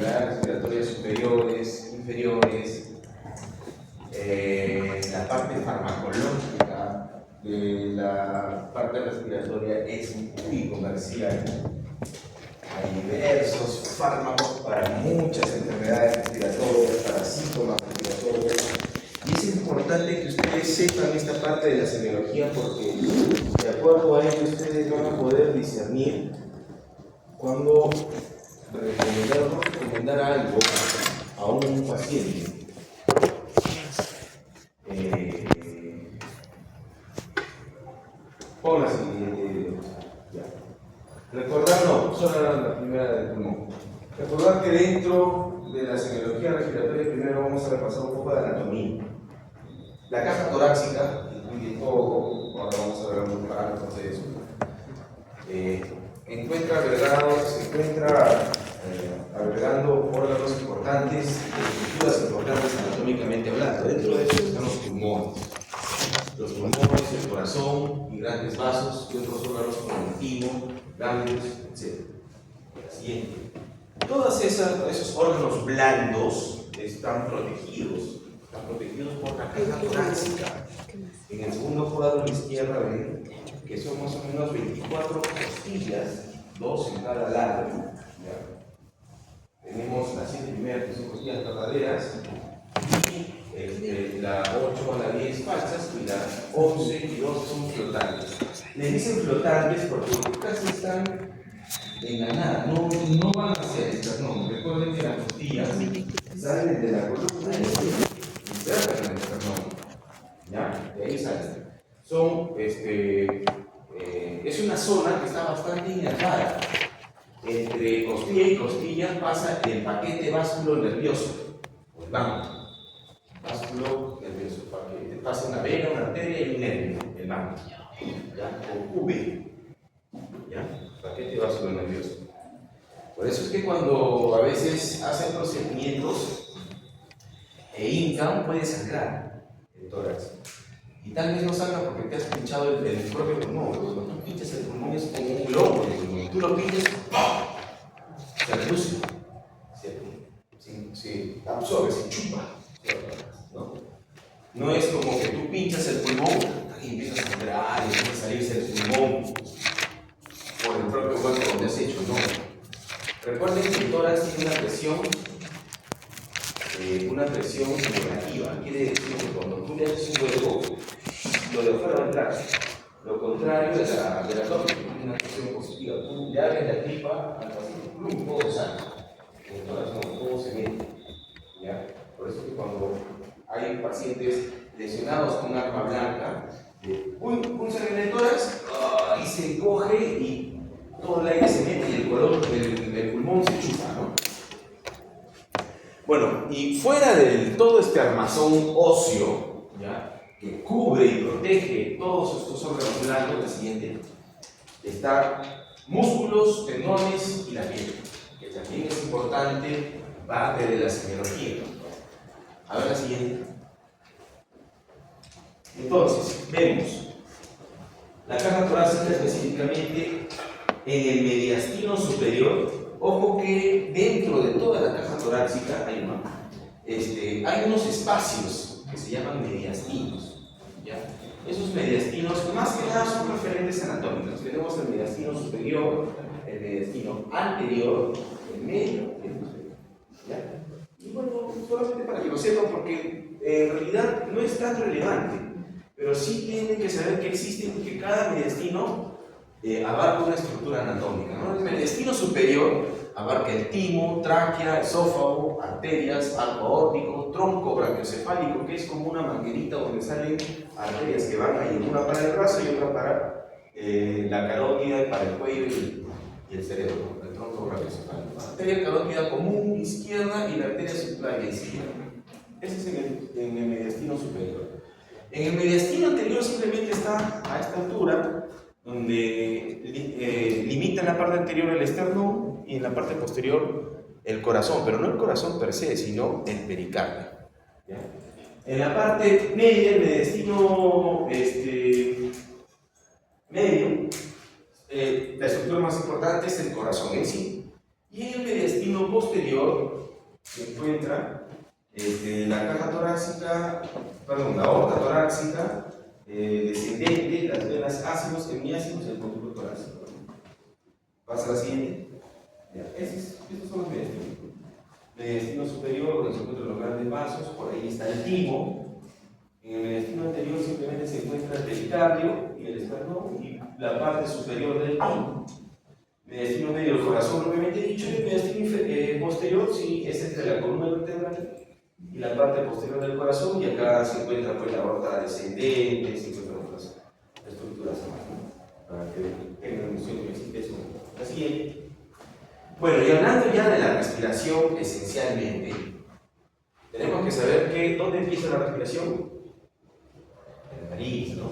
enfermedades respiratorias superiores, inferiores, la parte farmacológica de la parte respiratoria es muy comercial. Hay diversos fármacos para muchas enfermedades respiratorias, para síntomas respiratorios. Y es importante que ustedes sepan esta parte de la semiología porque de acuerdo a ello ustedes van a poder discernir cuando recomendar algo a un paciente. Pon la siguiente. Ya. Recordar, no, solo era la primera del pulmón. Recordar que dentro de la semiología respiratoria primero vamos a repasar un poco de anatomía. La caja torácica incluye todo, ahora vamos a ver algunos parámetros de eso. Se encuentra albergando órganos importantes, estructuras importantes anatómicamente hablando. Dentro de eso están los pulmones. Los pulmones, el corazón y grandes vasos y otros órganos como el timo, ganglios, etc. Siguiente. Todos esos órganos blandos están protegidos por la caja torácica. En el segundo cuadro a la izquierda ven que son más o menos 24 costillas, 2 en cada lado. ¿Ya? Tenemos las 7 primeras que son costillas verdaderas, y la 8 a la 10 falsas, y las 11 y 12 son flotantes. Les dicen flotantes porque casi están en la nada, no van a ser esternón. Recuerden que las costillas salen de la columna y insertan en el esternón. ¿Ya? De ahí salen. Es una zona que está bastante inervada. Entre costilla y costilla pasa el paquete vástulo nervioso, o el banco. Vástulo nervioso, pasa una vena, una arteria y un nervio, el banco. ¿Ya? O V. ¿Ya? Paquete vástulo nervioso. Por eso es que cuando a veces hacen procedimientos e hincan, puede sangrar el tórax. Y tal vez no salga porque te has pinchado el propio pulmón. Cuando tú pinchas el pulmón es como un globo de pulmón. Tú lo pinchas, se reduce, se absorbe, se chupa. No es como que tú pinchas el pulmón y empiezas a sangrar y empieza a salirse el pulmón por el propio hueco donde has hecho. No. Recuerden que el tórax tiene una presión negativa. Quiere decir que cuando tú le haces un hueco, lo de afuera va a entrar. Lo contrario de la abdomen, tiene una presión positiva. Tú le abres la tripa al paciente, todo sale. El tórax no, todo se mete. ¿Ya? Por eso que cuando hay pacientes lesionados con arma blanca, pulsan en el tórax y se coge y todo el aire se mete y el pulmón se chupa, ¿no? Bueno, y fuera de todo este armazón óseo, ¿ya?, que cubre y protege todos estos órganos blandos, la siguiente, está músculos, tendones y la piel, que también es importante, parte de la semiología. A ver la siguiente. Entonces, vemos la caja torácica específicamente en el mediastino superior. Ojo que dentro de toda la caja torácica hay unos espacios que se llaman mediastinos. ¿Ya? Esos mediastinos, más que nada, son referentes anatómicos. Tenemos el mediastino superior, el mediastino anterior, el medio y el posterior. ¿Ya? Y bueno, solamente para que lo sepan, porque en realidad no es tan relevante, pero sí tienen que saber que existen, que cada mediastino abarca una estructura anatómica, ¿no? El mediastino superior abarca el timo, tráquea, esófago, arterias, arco aórtico, tronco brachiocefálico, que es como una manguerita donde salen arterias que van ahí, una para el brazo y otra para la carótida, para el cuello y el cerebro, ¿no? El tronco brachiocefálico. Arteria carótida común izquierda y la arteria subclavia izquierda. Ese es en el mediastino superior. En el mediastino anterior simplemente está a esta altura, donde limita en la parte anterior el esternón y en la parte posterior el corazón, pero no el corazón per se, sino el pericardio. ¿Ya? En la parte media, el mediastino medio, la estructura más importante es el corazón en sí, Y en el mediastino posterior se encuentra la caja torácica, perdón, la aorta torácica descendente, las venas ácidos, semiácidos y el conducto torácico. Pasa a la siguiente. Ya, estos son los mediastinos. Mediastino superior, donde se encuentran los grandes vasos, por ahí está el timo. En el mediastino anterior simplemente se encuentra el pericardio y el esternón y la parte superior del timo. Mediastino medio del corazón, propiamente dicho, y el mediastino posterior, sí, es entre la columna vertebral y la parte posterior del corazón, y acá se encuentra pues, la aorta descendente, se encuentran otras estructuras más, para que tengan noción de que existe eso. Así es. Bueno, y hablando ya de la respiración, esencialmente, tenemos que saber dónde empieza la respiración. En la nariz, ¿no?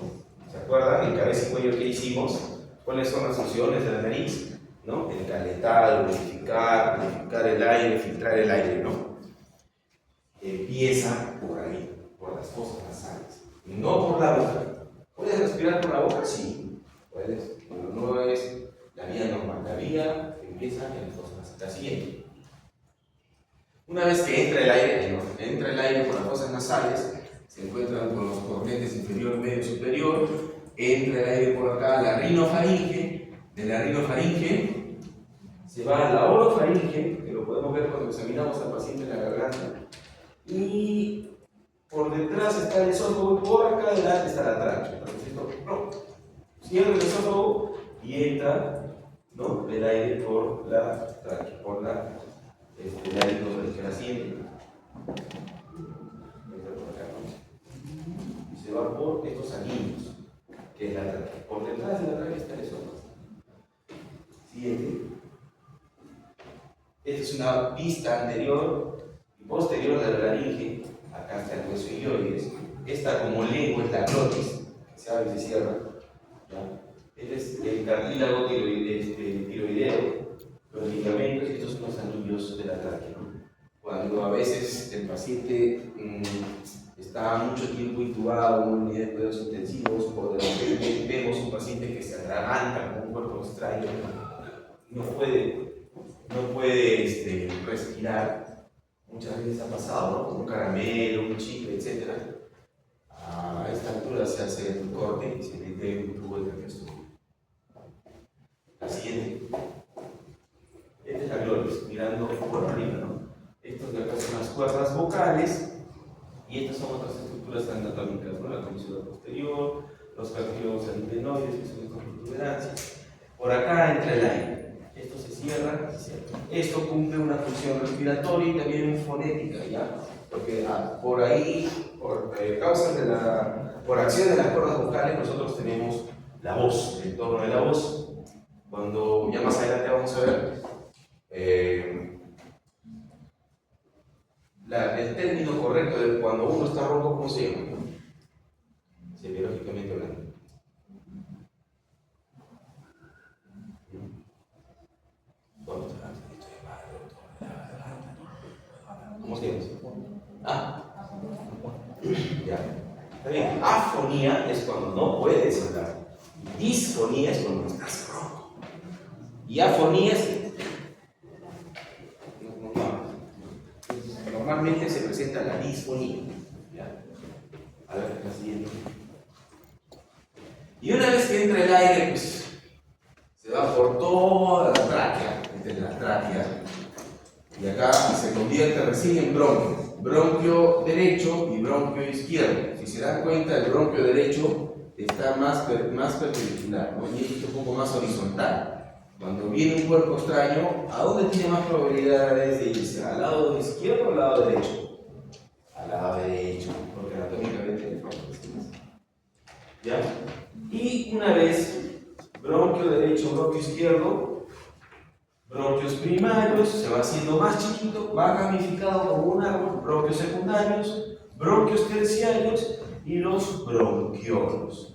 ¿Se acuerdan? En cabeza y cuello que hicimos, ¿cuáles son las funciones de la nariz? ¿No? El calentar, purificar el aire, filtrar el aire, ¿no? Empieza por ahí, por las fosas nasales, no por la boca. ¿Puedes respirar por la boca? Sí, puedes, pero no es la vía normal. La vía empieza en las fosas nasales. La siguiente. Una vez que entra el aire por las fosas nasales, se encuentran con los cornetes inferior, medio, superior, entra el aire por acá, la rinofaringe, de la rinofaringe se va a la orofaringe, que lo podemos ver cuando examinamos al paciente en la garganta, y por detrás está el esófago, y por acá adelante está la tráquea. Entonces, cierra el esófago y entra, ¿no?, el aire por la tráquea, por la rinofaringe, la siguiente. Entra por acá, ¿no? Y se va por estos anillos, que es la tráquea. Por detrás de la tráquea está el esófago. Siguiente. Esta es una vista anterior y posterior de la laringe. Acá está el hueso ilioides. Esta como lengua es la glotis, que se abre y se cierra. ¿Ya? Este es el cartílago tiroideo, los ligamentos, y estos son los anillos de la tráquea. Cuando a veces el paciente está mucho tiempo intubado en una unidad de cuidados intensivos, o de repente vemos un paciente que se atraganta con un cuerpo extraño, no puede respirar. Muchas veces ha pasado, ¿no?, con un caramelo, un chicle, etc. A esta altura se hace el corte y se mete un tubo de traqueostomy. La siguiente. Esta es la glotis, mirando por arriba, ¿no? Estos de acá son las cuerdas vocales y estas son otras estructuras anatómicas, ¿no? La comisura posterior, los cartílagos adipenoides, que son estas protuberancias. Por acá entra el aire. Esto se cierra, se cierra. Esto cumple una función respiratoria y también fonética, ¿ya? Porque por ahí, por acción de las cuerdas vocales, nosotros tenemos la voz, el tono de la voz. Cuando ya más adelante vamos a ver el término correcto de cuando uno está ronco, ¿cómo se llama? Semiológicamente hablando. ¿Cómo se llama? Ya. Está bien. Afonía es cuando no puedes hablar. Disfonía es cuando estás ronco. Y afonía es. Normalmente se presenta la disfonía. ¿Ya? A ver, la siguiente. Y una vez que entra el aire, pues se va por toda la tráquea. Esta es la tráquea. Y acá se convierte recién en bronquio. Bronquio derecho y bronquio izquierdo. Si se dan cuenta, el bronquio derecho está más perpendicular, ¿no? Y es un poco más horizontal. Cuando viene un cuerpo extraño, ¿a dónde tiene más probabilidades de irse? ¿Al lado izquierdo o al lado derecho? Al lado derecho, porque anatómicamente es más. ¿Ya? Y una vez, bronquio derecho, bronquio izquierdo, bronquios primarios, se va haciendo más chiquito, va ramificado como un árbol, bronquios secundarios, bronquios terciarios y los bronquiolos.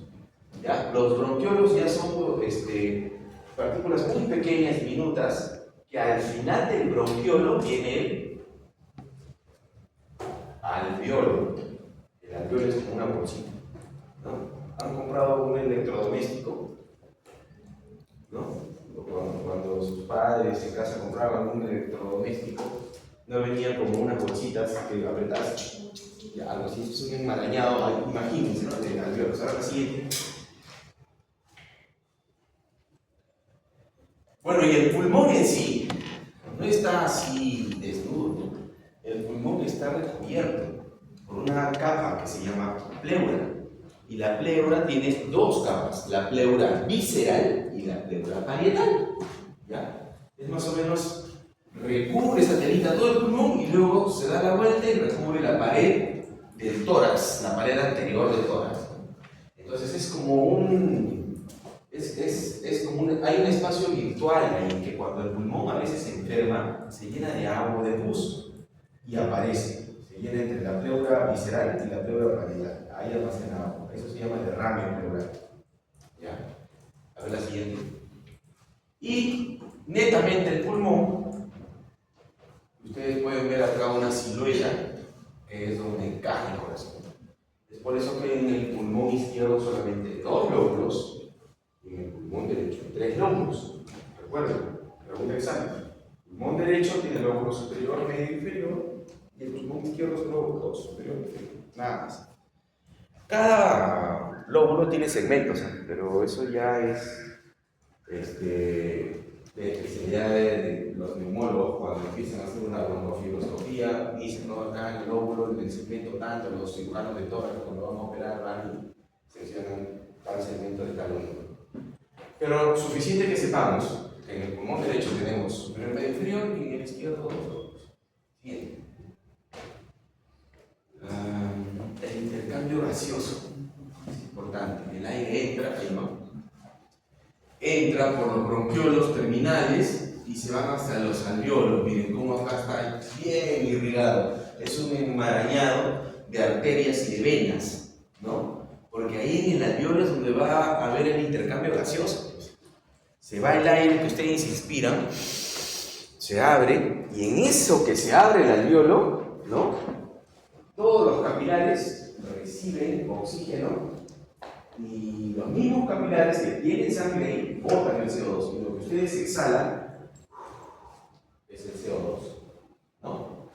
¿Ya? Los bronquiolos ya son partículas muy pequeñas, diminutas, que al final del bronquiolo viene el alveolo. El alveolo es como una bolsita, ¿no? ¿Han comprado un electrodoméstico? ¿No? cuando sus padres en casa compraban un electrodoméstico, no venían como unas bolsitas que apretas, ya, algo así, es un enmarañado, imagínense, ¿no? De alveolos. Ahora la siguiente. Bueno, y el pulmón en sí no está así desnudo, ¿no? El pulmón está recubierto por una capa que se llama pleura. Y la pleura tiene dos capas, la pleura visceral y la pleura parietal. ¿Ya? Es más o menos, recubre esa telita todo el pulmón y luego se da la vuelta y recubre la pared del tórax, la pared anterior del tórax. Entonces es como hay un espacio virtual en que cuando el pulmón a veces se enferma, se llena de agua, de pus, y aparece. Se llena entre la pleura visceral y la pleura parietal. Ahí almacena agua. Eso se llama derrame pleural. ¿Ya? A ver la siguiente. Y netamente el pulmón, ustedes pueden ver acá una silueta, que es donde encaja el corazón. Es por eso que en el pulmón izquierdo solamente hay 2 lóbulos y en el pulmón derecho hay 3 lóbulos. Recuerden, pregunta de examen. El pulmón derecho tiene el lóbulo superior, medio y inferior, y el pulmón izquierdo solo superior y inferior. Nada más. Cada lóbulo tiene segmentos, pero eso ya es de especialidad de los neumólogos. Cuando empiezan a hacer una broncofibroscopía, dicen, no, acá en el lóbulo, en el segmento tanto, los cirujanos de tórax cuando van a operar van y seleccionan tal segmento de tal lóbulo. Pero suficiente que sepamos que en el pulmón derecho tenemos superior, medio, inferior, y en el izquierdo 2 lóbulos. Bien. El intercambio gaseoso es importante. El aire entra, ahí no, entra por los bronquiolos terminales y se van hasta los alveolos. Miren cómo acá está bien irrigado. Es un enmarañado de arterias y de venas, ¿no? Porque ahí en el alveolo es donde va a haber el intercambio gaseoso. Se va el aire que ustedes inspiran, se abre, y en eso que se abre el alveolo, ¿no? Todos los capilares reciben oxígeno y los mismos capilares que tienen sangre ahí botan el CO2 y lo que ustedes exhalan es el CO2, ¿no?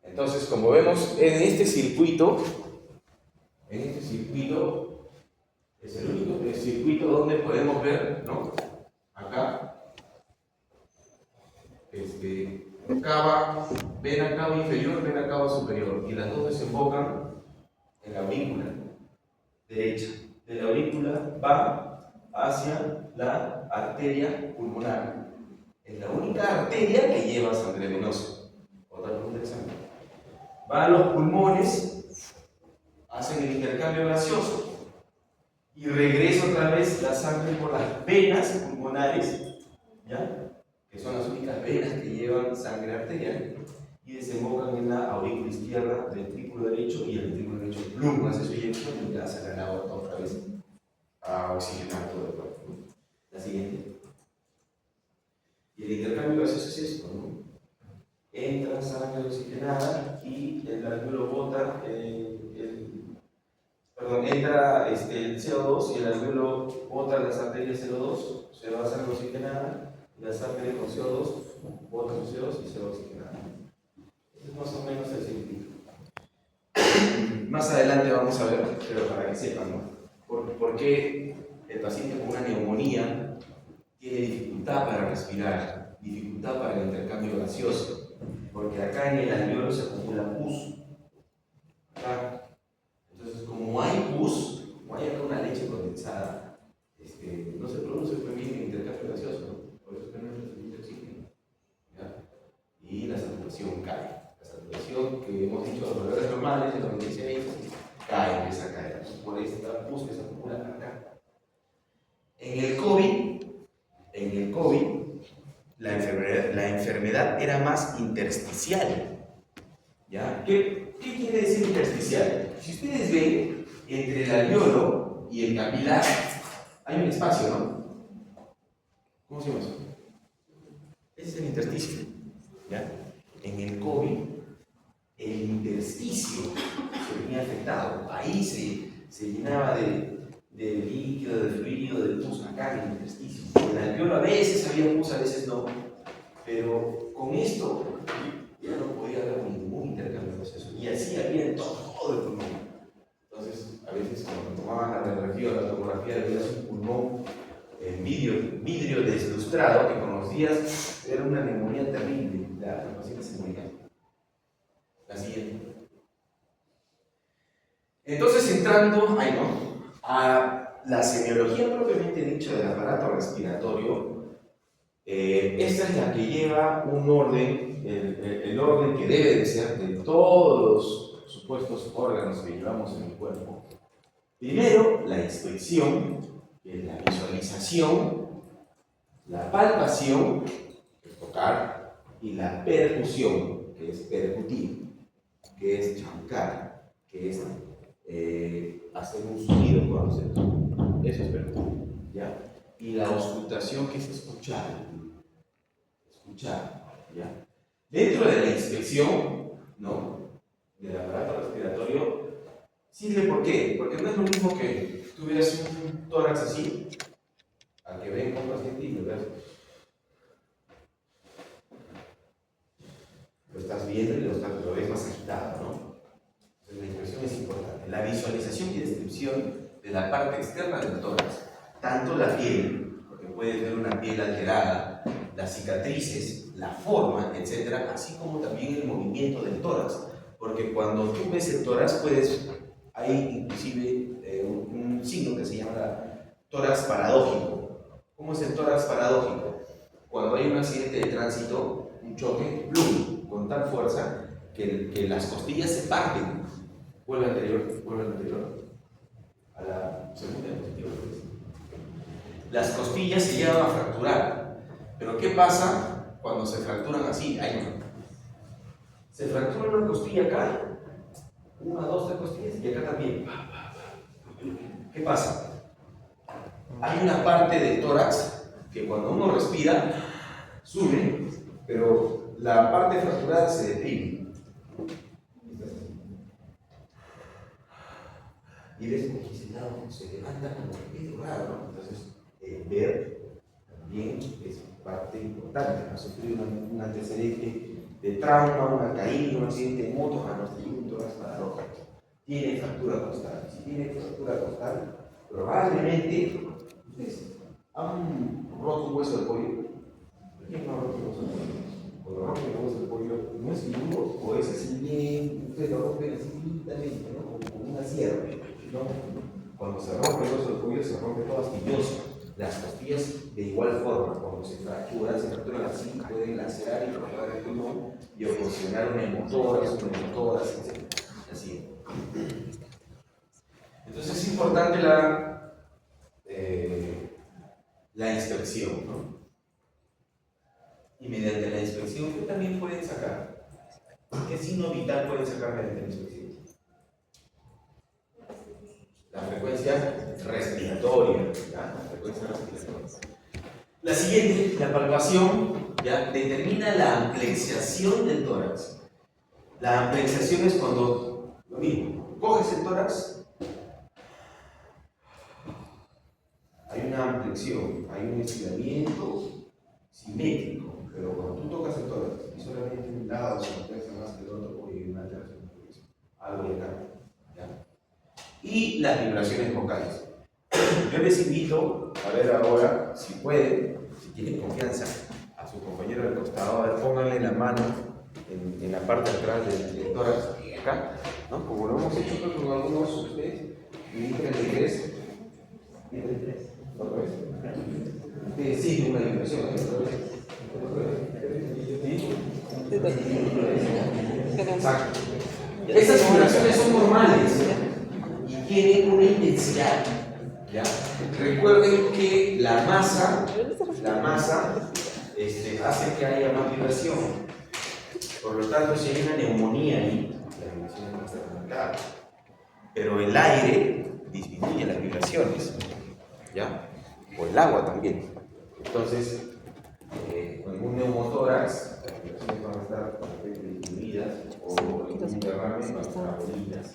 Entonces, como vemos en este circuito es el único circuito donde podemos ver, ¿no? Acá, vena cava inferior, vena cava superior, y las dos desembocan en la aurícula derecha. De la aurícula va hacia la arteria pulmonar. Es la única arteria que lleva sangre venosa. Otra pregunta de examen. Va a los pulmones, hacen el intercambio gaseoso y regresa otra vez la sangre por las venas pulmonares, ¿ya? Que son las únicas venas que llevan sangre arterial, y desembocan en la aurícula izquierda, ventrículo derecho, y el ventrículo derecho plum, hace su eyección y ya saca el agua otra vez a oxigenar todo el cuerpo. La siguiente. Y el intercambio gaseoso es esto, ¿no? Entra sangre oxigenada y el alveolo bota entra el CO2 y el alveolo bota las arterias CO2, se va a sangre oxigenada, y la sangre con CO2 bota su CO2 y se va oxigenada. Este es más o menos el circuito. Más adelante vamos a ver, pero para que sepan, ¿no? ¿Por qué el paciente con una neumonía tiene dificultad para respirar, dificultad para el intercambio gaseoso? Porque acá en el alveolo se acumula pus. Acá. Entonces, como hay pus, como hay acá una leche condensada, no se produce bien el intercambio gaseoso, ¿no? Por eso que no es suficiente oxígeno. ¿Ya? Y la saturación cae. La saturación que hemos dicho de los valores normales, de 96, cae, empieza a caer. Por esta pus que se acumula acá. En el COVID, la enfermedad era más intersticial. ¿Ya? ¿Qué quiere decir intersticial? Si ustedes ven, entre el alveolo y el capilar hay un espacio, ¿no? ¿Cómo se llama eso? Ese es el intersticio. ¿Ya? En el COVID, el intersticio se venía afectado. Ahí se llenaba líquido, de fluido, de pus acá en el intersticio. En el alveolo a veces había pus, a veces no, pero con esto ya no podía haber ningún intercambio de proceso. Y así había en todo el pulmón. Entonces, a veces cuando tomaban la radiografía o la tomografía veías un pulmón en vidrio deslustrado que con los días era una neumonía terrible. La paciente se moría. La siguiente. Entonces, entrando a la semiología propiamente dicha del aparato respiratorio, esta es la que lleva un orden, el orden que debe de ser de todos los supuestos órganos que llevamos en el cuerpo. Primero, la inspección, que es la visualización, la palpación, que es tocar, y la percusión, que es percutir, que es chancar, que es hacer un sonido cuando se toca. Eso es percutir, ¿ya? Y la auscultación, que es escuchar, ¿ya? Dentro de la inspección, ¿no?, del aparato respiratorio, sirve. ¿Por qué? Porque no es lo mismo que tú veas un tórax así, al que venga un paciente y lo estás viendo y lo ves más agitado, ¿no? Entonces la inspección es importante. La visualización y descripción de la parte externa del tórax, tanto la piel, porque puedes ver una piel alterada, las cicatrices, la forma, etc., así como también el movimiento del tórax, porque cuando tú ves el tórax hay inclusive un signo que se llama tórax paradójico. ¿Cómo es el tórax paradójico? Cuando hay un accidente de tránsito, un choque, ¡plum!, con tal fuerza que las costillas se parten. Vuelve anterior, a la segunda diapositiva. Las costillas se llevan a fracturar. Pero ¿qué pasa cuando se fracturan así? Se fractura una costilla acá, 1, 2, 3 costillas, y acá también. ¿Qué pasa? Hay una parte del tórax que cuando uno respira sube, pero la parte fracturada se deprime. Y ves como que ese lado se levanta como medio raro, ¿no? Entonces, ver también es parte importante. Ha sufrido un antecedente de trauma, una caída, un accidente de moto, tiene un tórax paradójico, tiene fractura costal. Si tiene fractura costal, probablemente ustedes han roto un hueso del cuello. ¿Quién no ha roto un hueso del cuello? Cuando rompen el hueso del cuello, no es duro, o es así bien, ustedes lo rompen así lentamente, ¿no? Como una sierra, ¿no? Cuando se rompe el hueso del cuello, se rompe todo astilloso. Las costillas de igual forma, cuando se fracturan así, pueden lacerar y cortar el pulmón y ocasionar una hemotoras, etc. Así. Entonces es importante la inspección, ¿no? Y mediante la inspección, ¿qué también pueden sacar? ¿Qué signo vital pueden sacar mediante la inspección? La frecuencia respiratoria, ¿ya? La frecuencia respiratoria. La siguiente, la palpación, ¿ya?, determina la amplexación del tórax. La amplexación es cuando, lo mismo, coges el tórax, hay una ampliación, hay un estiramiento simétrico, pero cuando tú tocas el tórax y solamente un lado se ampliaza más que el otro, porque hay una alteración de presión, algo de cambio, ¿ya? Y las vibraciones vocales. Yo les invito a ver ahora, si pueden, si tienen confianza, a su compañero del costado, a ver, pónganle la mano en la parte de atrás del tórax, acá, ¿no? Como lo hemos hecho con algunos de ustedes, y 33, otra vez. Ustedes siguen una vibración, Exacto. Esas vibraciones son normales y tienen una intensidad, ¿ya? Recuerden que la masa hace que haya más vibración. Por lo tanto, si hay una neumonía ahí, la vibración no está marcada. Pero el aire disminuye las vibraciones, ¿ya? O el agua también. Entonces, con un neumotórax, las vibraciones van a estar disminuidas, o en un derrame van a estar abolidas.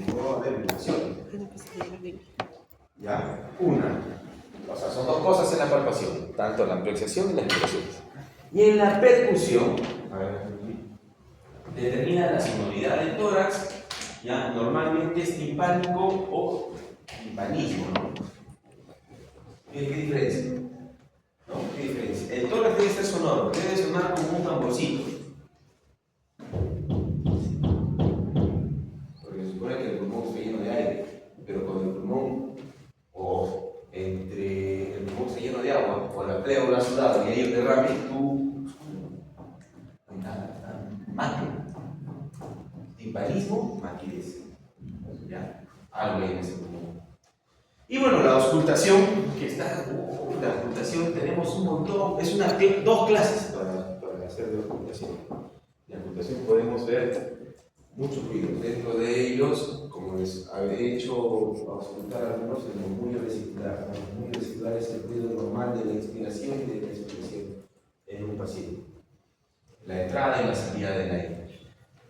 No va a haber vibraciones, ¿ya? tanto la ampliación y las expiraciones. Y en la percusión, a ver, determina la sonoridad del tórax, ya normalmente es timpánico o timpanismo, ¿no? ¿Qué diferencia? ¿No? ¿Qué diferencia? El tórax debe ser sonoro, debe sonar como un tamborcito. Porque se supone que el pulmón está lleno de aire, pero con el pulmón o entre el pulmón está lleno de agua o la pleura sudada y hay un derrame, tú timpanismo, maquilez. ¿Ya? Algo hay en ese pulmón. Y bueno, la auscultación, que está, la auscultación tenemos un montón, es dos clases para hacer de auscultación. En la auscultación podemos ver muchos ruidos. Dentro de ellos, como les habré hecho auscultar algunos, el murmullo vesicular. El murmullo vesicular es el ruido normal de la inspiración y de la expiración en un paciente. La entrada y la salida del aire.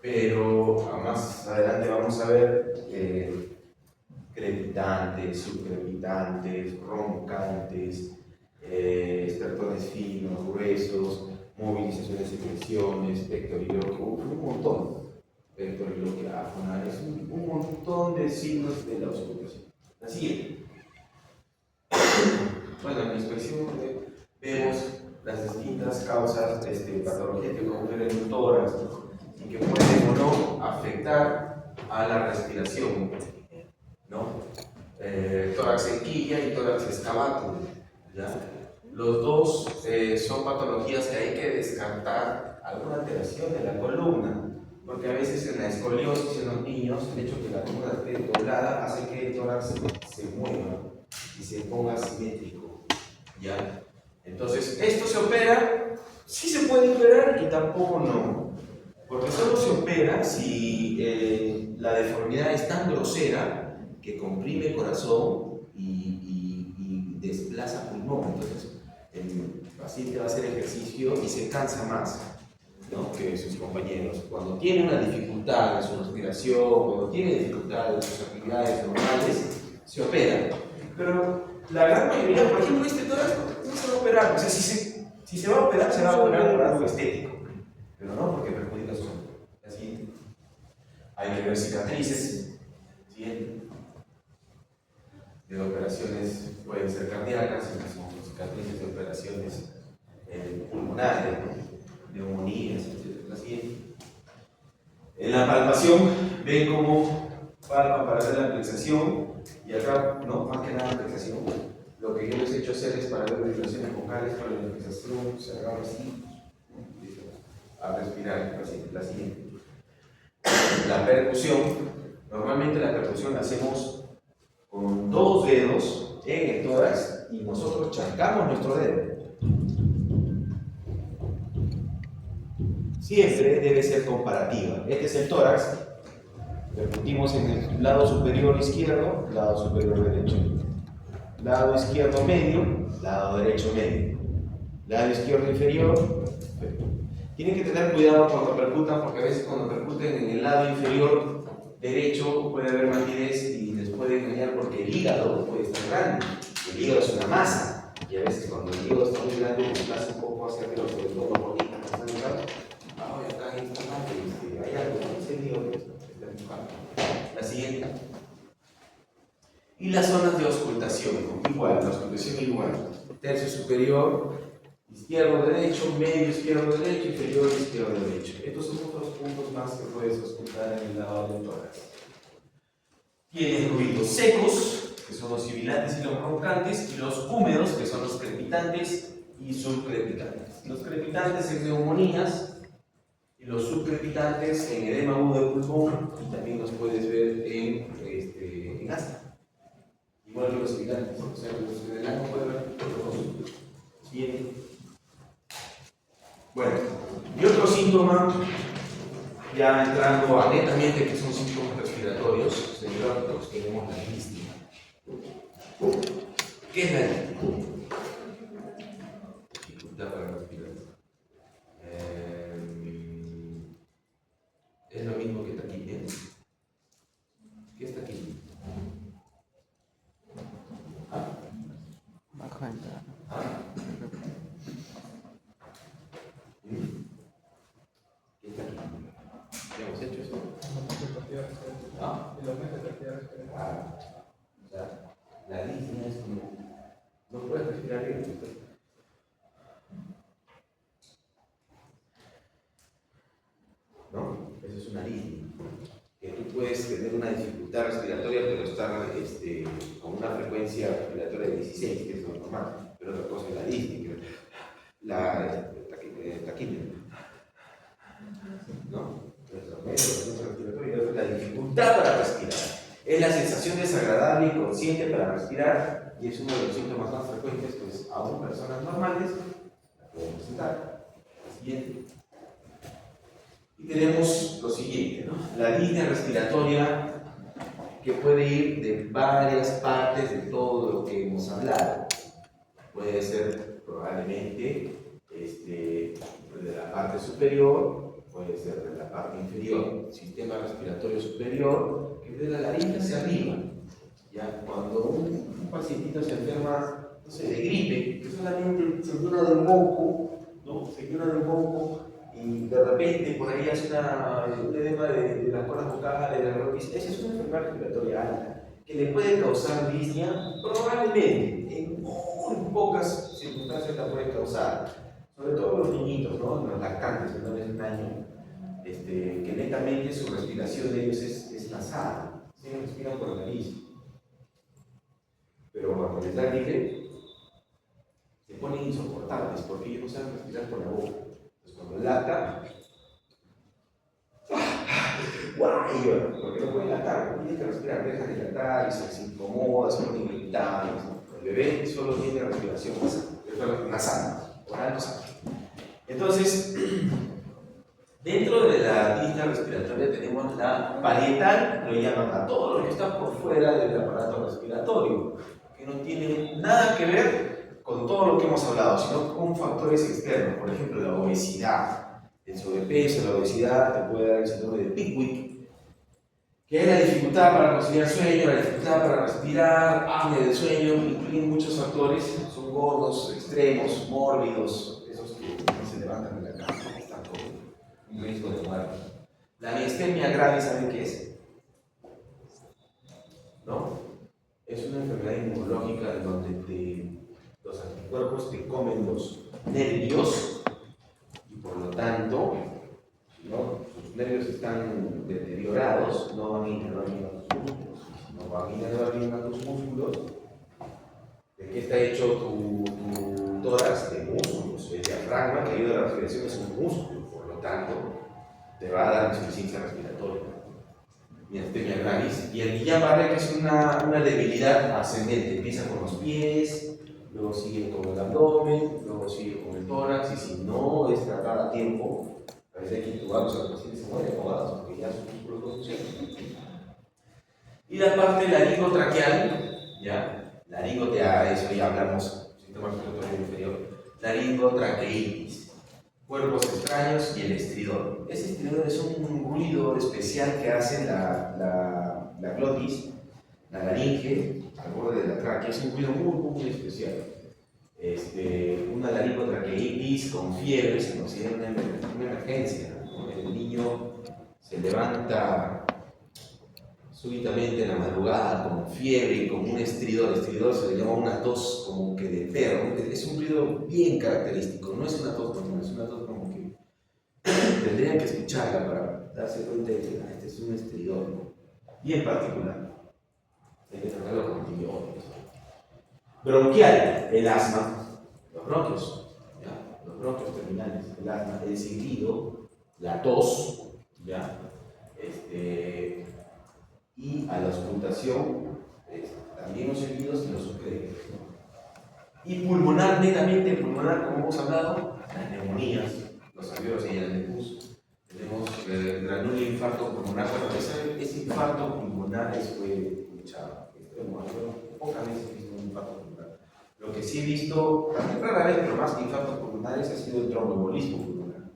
Pero más adelante vamos a ver crepitantes, subcrepitantes, roncantes, estertones finos, gruesos, movilizaciones de secreciones, pectoriloquio, un montón. Pectoriloquio afonal, es un montón de signos de la auscultación. La siguiente. Bueno, en la inspección vemos las distintas causas patologías que ocurren en el tórax y que pueden o no afectar a la respiración, ¿no? Tórax en quilla y tórax excavatum, ¿ya? Los dos son patologías que hay que descartar alguna alteración de la columna, porque a veces en la escoliosis en los niños, el hecho de que la columna esté doblada hace que el tórax se mueva y se ponga simétrico, ¿ya? Entonces, ¿esto se opera? Sí se puede operar y tampoco no, porque solo se opera si la deformidad es tan grosera que comprime el corazón y desplaza pulmón. Entonces, el paciente va a hacer ejercicio y se cansa más, ¿no?, que sus compañeros. Cuando tiene una dificultad en su respiración, cuando tiene dificultad en sus actividades normales, se opera. Pero la gran mayoría, por ejemplo, este tórax no se va a operar. O sea, si se va a operar, se va a operar por algo estético, pero no porque perjudica su salud. Así, hay que ver cicatrices. Siguiente. De operaciones pueden ser cardíacas, son cicatrices de operaciones pulmonares, neumonías, etc. Así. En la palpación, ven cómo palpan para hacer la ampliación, y acá, no, más que nada ampliación. Lo que yo les he hecho hacer es para ver vibraciones vocales, para la ampliación, se agarra así, a respirar, la siguiente. La percusión, normalmente la percusión la hacemos con dos dedos en el tórax y nosotros charcamos nuestro dedo. Siempre debe ser comparativa. Este es el tórax, percutimos en el lado superior izquierdo, lado superior derecho. Lado izquierdo medio, lado derecho medio. Lado izquierdo inferior. Tienen que tener cuidado cuando percutan, porque a veces cuando percuten en el lado inferior derecho puede haber rigidez y les puede engañar porque el hígado puede estar grande. El hígado es una masa y a veces cuando el hígado está muy grande desplaza un poco hacia arriba, sobre todo los bolitas que están acá. Acá hay algo, ¿no? Es el hígado que está empujando. La siguiente. Y las zonas de auscultación, igual, la auscultación igual. Tercio superior, izquierdo, derecho, medio, izquierdo, derecho, inferior, izquierdo, derecho. Estos son otros puntos más que puedes auscultar en el lado del tórax. Tienes ruidos secos, que son los sibilantes y los roncantes, y los húmedos, que son los crepitantes y subcrepitantes. Los crepitantes en neumonías y los subcrepitantes en edema agudo de pulmón, y también los puedes ver en asma. Igual que los sibilantes, o sea, los en el asma pueden ver los bien. Bueno, y otro síntoma, ya entrando a netamente que son síntomas respiratorios, semiológicos, tenemos la disnea. ¿Qué es la disnea? Dificultad para respirar. Es lo mismo que taquidia. ¿Qué es taquidia? ¿No? Claro. O sea, la disnea es como, no puedes respirar bien. ¿No? Eso es una disnea. Que tú puedes tener una dificultad respiratoria, pero estar con una frecuencia respiratoria de 16, que es lo normal. Pero otra cosa es la disnea, que es la taquipnea. ¿No? La dificultad para respirar. Es la sensación desagradable y inconsciente para respirar y es uno de los síntomas más frecuentes, pues aún personas normales la pueden presentar. La siguiente. Y tenemos lo siguiente, ¿no? La disnea respiratoria, que puede ir de varias partes de todo lo que hemos hablado. Puede ser probablemente de la parte superior, puede ser de la parte inferior, sistema respiratorio superior, que de la laringe hacia arriba. ¿Ya? Cuando un pacientito se enferma, no sé, de gripe, que solamente se llena de moco, ¿no? Se llena de moco y de repente por ahí hace un edema de las cuerdas vocales, de la bronquitis. Esa es una enfermedad respiratoria alta, que le puede causar disnea, probablemente, en muy pocas circunstancias la puede causar. Sobre todo los niñitos, ¿no? Los lactantes, menores de un año, que netamente su respiración de ellos es nasal, ¿sí? Respiran por la nariz. Pero cuando les da gripe, se ponen insoportables porque ellos no saben respirar por la boca. Entonces, cuando lactan, ¡guay! Lloran, porque no pueden lactar, porque tienen que respirar, dejan de lactar y se incomoda, se ponen irritables, ¿no? El bebé solo tiene respiración nasal, oral nasal. Entonces, dentro de la disnea respiratoria tenemos la parietal, lo llaman a todo lo que está por fuera del aparato respiratorio, que no tiene nada que ver con todo lo que hemos hablado, sino con factores externos, por ejemplo la obesidad, el sobrepeso, la obesidad te puede dar el síndrome de Pickwick, que es la dificultad para conciliar sueño, la dificultad para respirar, apnea del sueño, incluyen muchos factores, son gordos, extremos, mórbidos, esos que no se levantan de la cama, están con un riesgo de muerte. La miastenia gravis, ¿saben qué es? ¿No? Es una enfermedad inmunológica en donde los anticuerpos te comen los nervios y por lo tanto, ¿no? Sus nervios están deteriorados, no van a innervar bien a tus músculos. No van a innervar bien a tus músculos. ¿De qué está hecho tu tórax? De músculos. El diafragma que ayuda a la respiración es un músculo, por lo tanto, te va a dar insuficiencia respiratoria. Miastenia gravis. Y el Guillain-Barré, que es una debilidad ascendente, empieza con los pies, luego sigue con el abdomen, luego sigue con el tórax, y si no es tratada a tiempo, parece que intubados a los pacientes se mueren ahogados porque ya sus músculos no funcionan. Y la parte laringotraqueal, ya, eso ya hablamos, sistema respiratorio inferior, laringotraqueitis, cuerpos extraños y el estridor. Ese estridor es un ruido especial que hace la glotis, la laringe, al borde de la tráquea, es un ruido muy especial. Una laringotraqueitis con fiebre se considera una emergencia, ¿no? El niño se levanta súbitamente en la madrugada con fiebre, con un estridor se le llama una tos como que de perro, es un ruido bien característico, no es una tos normal, es una tos como que tendrían que escucharla para darse cuenta de que este es un estridor, ¿no? Bien particular, hay que tratarlo con antibióticos. Bronquial, el asma, los bronquios, ¿ya? Los bronquios terminales, el asma, el silbido, la tos, ¿ya? Y a la auscultación, también los silbidos y los sucreos, ¿no? Y pulmonar, netamente pulmonar, como hemos hablado, las neumonías, los alveolos y el lupus. Tenemos granulo infarto pulmonar. Bueno, ese infarto pulmonar fue escuchado. Pocas veces he visto un infarto pulmonar. Lo que sí he visto, también rara vez, pero más que infartos pulmonares, ha sido el tromboembolismo pulmonar.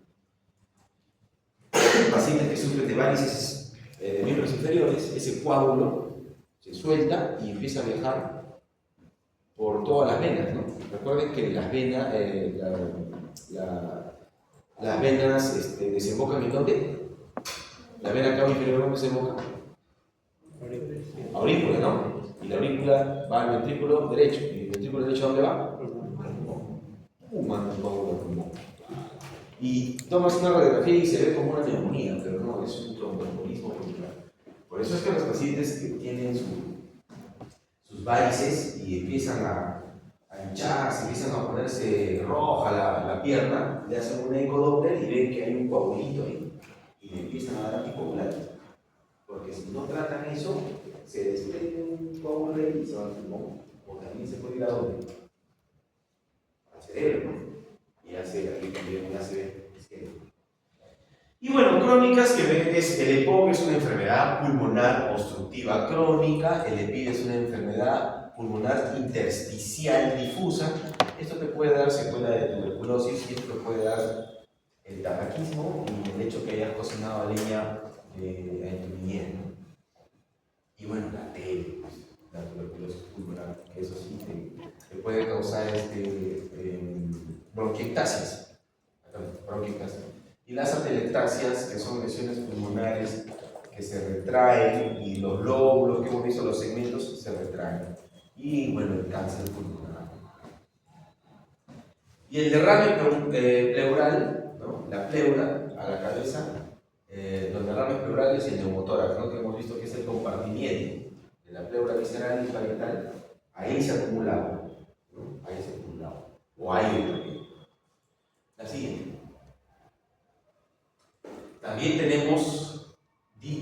Pacientes que sufren de varices de miembros inferiores, ese coágulo se suelta y empieza a viajar por todas las venas, ¿no? Recuerden que las venas, las venas desembocan en ¿dónde? La vena cava inferior no se boca. Aurícula, ¿no? Y la aurícula va al ventrículo derecho. ¿Y el ventrículo derecho a dónde va? Manda un coágulo al pulmón. Y tomas una radiografía y se ve como una neumonía, pero no, es un tromboembolismo pulmonar. Por eso es que los pacientes que tienen sus varices y empiezan a hincharse, empiezan a ponerse roja la pierna, le hacen un ecodoppler y ven que hay un coagulito ahí y le empiezan a dar anticoagulantes. Porque si no tratan eso, se desprende un coágulo y se va al pulmón. O también se puede ir a dónde? Al cerebro. Y hace aquí también una ACV. Y bueno, crónicas que ven es el EPOC es una enfermedad pulmonar obstructiva crónica, el EPID es una enfermedad pulmonar intersticial difusa. Esto te puede dar secuela de tuberculosis y esto te puede dar el tabaquismo y el hecho que hayas cocinado a leña en tu niñez. Y bueno, la TB, pues, la tuberculosis pulmonar, que eso sí te puede causar bronquiectasis. Y las atelectasias, que son lesiones pulmonares que se retraen, y los lóbulos que hemos visto, los segmentos, se retraen. Y bueno, el cáncer pulmonar. Y el derrame pleural, ¿no? La pleura a la cabeza, los derrames pleurales y el neumotórax, ¿no? Que hemos visto que es el compartimiento de la pleura visceral y parietal, ahí se acumula agua, ¿no? Ahí se acumula agua, o aire también. La siguiente. También tenemos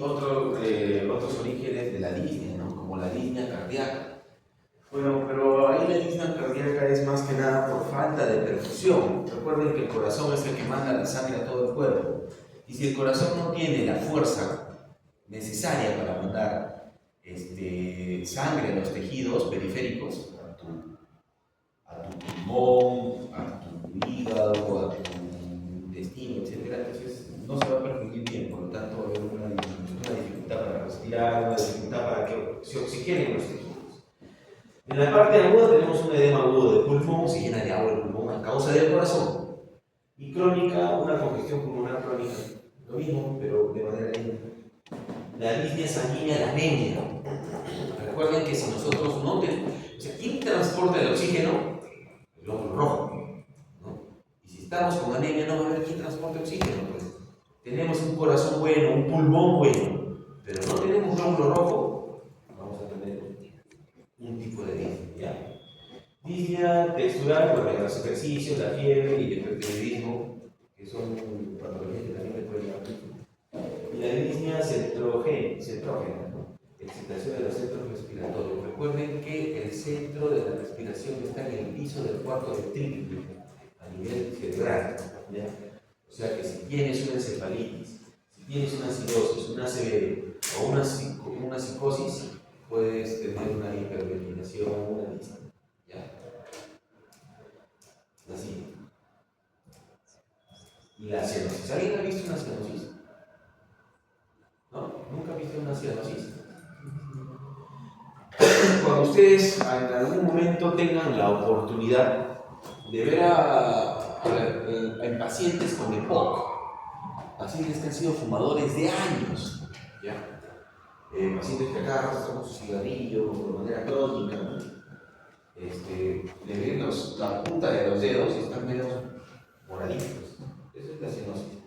otros orígenes de la disnea, ¿no? Como la disnea cardíaca. Bueno, pero ahí la disnea cardíaca es más que nada por falta de perfusión. Recuerden que el corazón es el que manda la sangre a todo el cuerpo. Y si el corazón no tiene la fuerza necesaria para mandar sangre a los tejidos periféricos, a tu pulmón, a tu hígado, a tu intestino, etc., entonces no se va a perfundir bien, por lo tanto va a haber una dificultad para respirar, una dificultad para que se oxigenen los tejidos. En la parte aguda tenemos un edema agudo del pulmón, se llena de agua el pulmón a causa del corazón. Y crónica, una congestión pulmonar crónica, lo mismo, pero de manera lenta. La disnea sanguínea, la anemia. Recuerden que si nosotros no tenemos, o sea, ¿quién transporta el oxígeno? El glóbulo rojo, ¿no? Y si estamos con anemia, no va a haber quién transporte oxígeno, pues. Tenemos un corazón bueno, un pulmón bueno, pero no tenemos glóbulo rojo, vamos a tener un tipo de disnea. Disnea textural, bueno, los ejercicios, la fiebre y el hipertiroidismo, que son patologías que también le pueden dar. Y la disnea centrógena, ¿no? Excitación de los centros respiratorios. Recuerden que el centro de la respiración está en el piso del cuarto ventrículo, a nivel cerebral, ¿ya? O sea que si tienes una encefalitis, si tienes una cirrosis, una ACV o una psicosis, puedes tener una hiperventilación, una disnea, ¿ya? Así. Y la cianosis. ¿Alguien ha visto una cianosis? ¿No? ¿Nunca viste una cianosis? Cuando ustedes en algún momento tengan la oportunidad de ver en pacientes con EPOC, pacientes que han sido fumadores de años, ¿ya? Pacientes que acá están con su cigarrillo de manera crónica, ¿no? Le ven la punta de los dedos y están medio moraditos. Eso es la cianosis.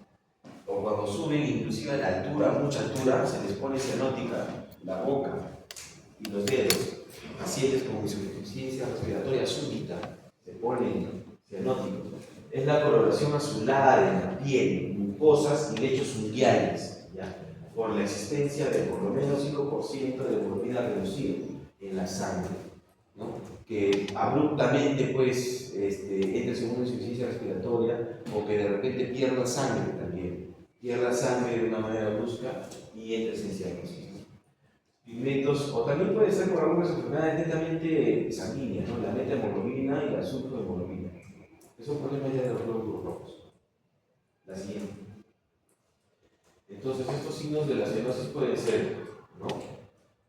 O cuando suben inclusive a la altura, a mucha altura, se les pone cianótica la boca y los dedos. Pacientes con insuficiencia respiratoria súbita se ponen cianóticos. Es la coloración azulada de la piel, mucosas y lechos unguiales, ¿ya? Por la existencia de por lo menos 5% de hemoglobina reducida en la sangre, ¿no? Que abruptamente pues entres en una insuficiencia respiratoria o que de repente pierda sangre también, pierda sangre de una manera brusca y entres en cianosis. Pigmentos, o también puede ser por algunas enfermedades netamente sanguíneas, ¿no? La metahemoglobina y la subhemoglobina, que son problemas ya de los glóbulos rojos. La siguiente. Entonces, estos signos de la cianosis pueden ser, ¿no?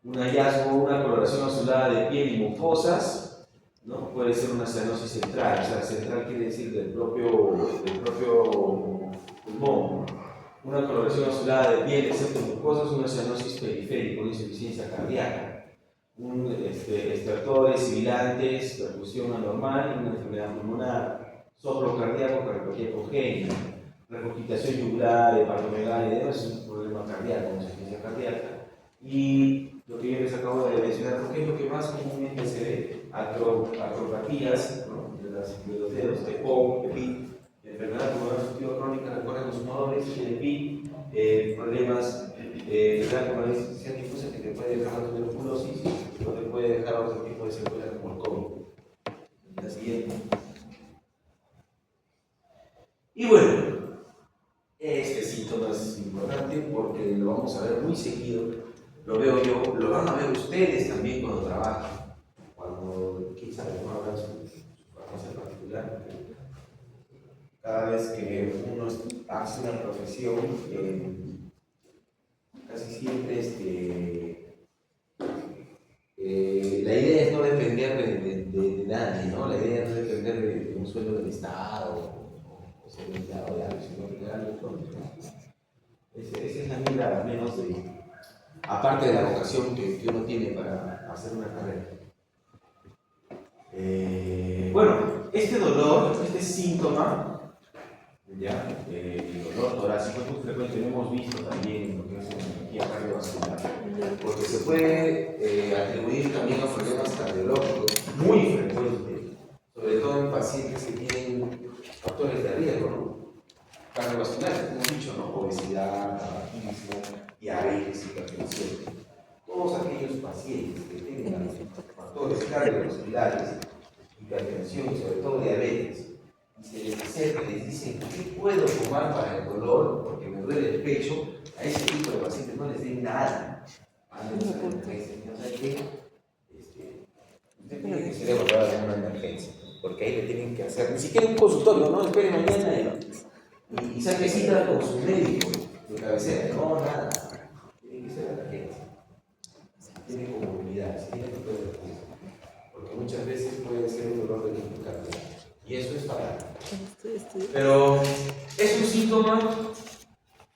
Un hallazgo, una coloración azulada de piel y mucosas, ¿no? Puede ser una cianosis central, o sea, central quiere decir del propio pulmón. una coloración azulada de piel, excepto mucosas, una cianosis periférica, una insuficiencia cardíaca, estertores, sibilantes, perfusión anormal, una enfermedad pulmonar, soplo cardíaco, cardiopatía congénita, regurgitación yugular, hepatomegalia y demás, es un problema cardíaco, una insuficiencia cardíaca. Y lo que yo les acabo de mencionar, porque es lo que más comúnmente se ve, atropatías, ¿no?, de los dedos, de POC, EPI, enfermedad pulmonar obstructiva crónica, recuerden los fumadores, EPI, problemas de enfermedad pulmonar insuficiente difusa que te puede dejar la tuberculosis o te puede dejar otro tipo de secuelas como el COVID. La siguiente. Y bueno, este síntoma es importante porque lo vamos a ver muy seguido. Lo veo yo, lo van a ver ustedes también cuando trabajan, cuando quizás no hablan su farmacia en particular. Cada vez que uno hace una profesión, casi siempre la idea es no depender de nadie, ¿no? La idea es no depender de un sueldo del Estado o ser empleado de algo, sino que algo propio, ¿no? Esa es la mira, al menos aparte de la vocación que uno tiene para hacer una carrera. Bueno, este dolor, este síntoma, ¿ya? El dolor torácico es muy frecuente, lo hemos visto también en lo que es energía cardiovascular, porque se puede atribuir también a problemas cardiológicos muy frecuentes, sobre todo en pacientes que tienen factores de riesgo, ¿no?, cardiovasculares, como hemos dicho, ¿no?, obesidad, tabaquismo, diabetes, hipertensión. Todos aquellos pacientes que tengan factores cardiovasculares, hipertensión y sobre todo diabetes, y se les acerca y les dicen ¿qué puedo tomar para el dolor? Porque me duele el pecho, a ese tipo de pacientes no les den nada. No sé qué, usted tiene que ser evaluado en una emergencia, porque ahí le tienen que hacer, ni siquiera un consultorio, no espere mañana y saque cita con su médico de cabecera, no, nada, tiene que ser a la agencia, tiene comorbilidades, tiene que poder recursos, porque muchas veces puede ser un dolor de tipo cardíaco, y eso es fatal. Pero es un síntoma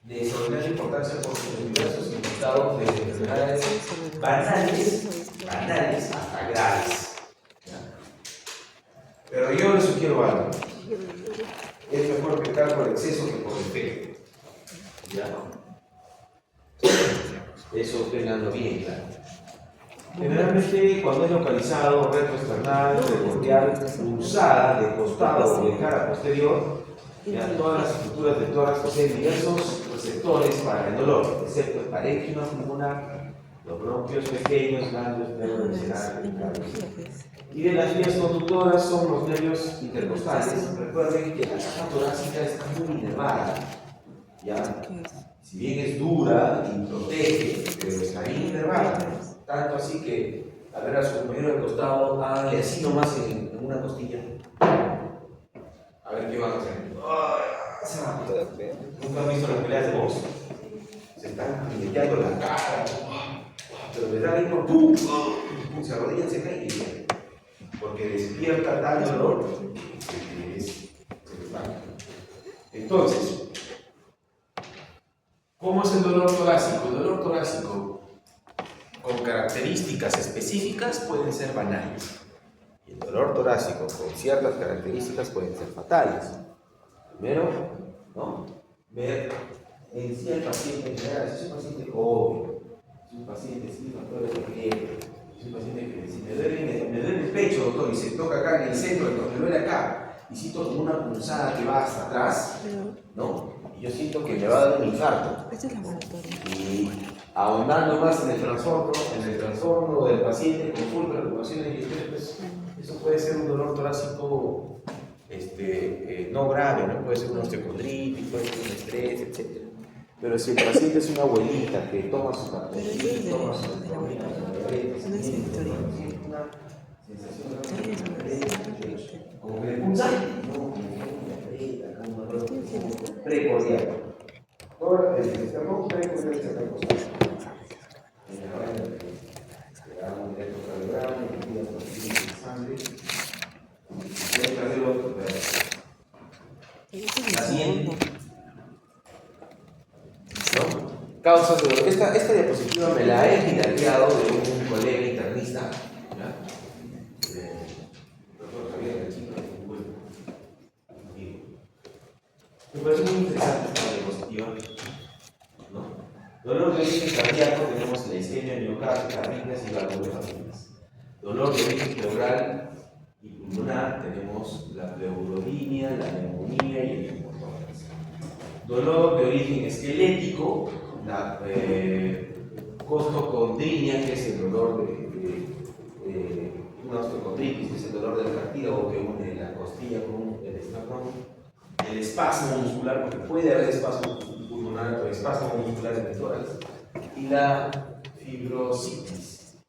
de extraordinaria importancia porque los diversos infectados de enfermedades banales hasta graves. Pero yo les sugiero algo. Es mejor pecar por exceso que por defecto. ¿Ya? Eso tenganlo bien claro. Generalmente, cuando es localizado retroesternal, precordial, pulsada de costado o de cara posterior, ya todas las estructuras del tórax poseen diversos receptores para el dolor, excepto el parénquima pulmonar, los bronquios pequeños, ganglios nerviovencerales. Y de las vías conductoras son los nervios intercostales. Recuerden que la caja torácica está muy inervada, ¿ya? Si bien es dura y protege, pero está bien inervada. Tanto así que, a ver a su compañero de costado, háganle así nomás en una costilla. A ver qué van a hacer. Nunca han visto las peleas de box. Se están metiendo la cara, pero les da el mismo ¡pum! Se arrodillan, se caen y bien. Porque despierta tal dolor que se les va. Entonces, ¿cómo es el dolor torácico? El dolor torácico con características específicas pueden ser banales. Y el dolor torácico con ciertas características pueden ser fatales. Primero, ¿no?, ver en sí al paciente en general. Si es un paciente joven, si es un paciente sin factores de riesgo, si es un paciente que si me duele el pecho, doctor, y se toca acá en el centro, entonces me duele acá, y siento como una punzada que va hasta atrás, ¿no? Y yo siento que me va a dar un infarto. Y ahondando más en el trastorno del paciente con full preocupaciones y estrés, pues, eso puede ser un dolor torácico no grave, ¿no? Puede ser una osteocondritis, puede ser un estrés, etc. Pero si el paciente es una abuelita que toma su pastilla, toma su vitamina, una sensación como que le punza, no, como una precordial. Ahora, el esternón precordial se está acostando. Le damos un electrocardiograma, le pide la sangre. Tiene que hacer otro pedazo. La siguiente. Causas de dolor. Esta diapositiva me la he pirateado de un colega internista, ¿ya? Doctor Javier Gachino, un buen amigo. Me parece muy interesante esta diapositiva, ¿no? Dolor de origen cardíaco, tenemos la isquemia miocárdica, arritmias y valvulopatías. Dolor de origen pleural y pulmonar, tenemos la pleurodinia, la neumonía y el neumotórax. Dolor de origen esquelético, la costocondrinia, que es el dolor de una osteocondritis, que es el dolor del cartílago que une la costilla con el esternón. El espasmo muscular, porque puede haber espasmo pulmonar o espasmo muscular en el tórax. Y la fibrositis.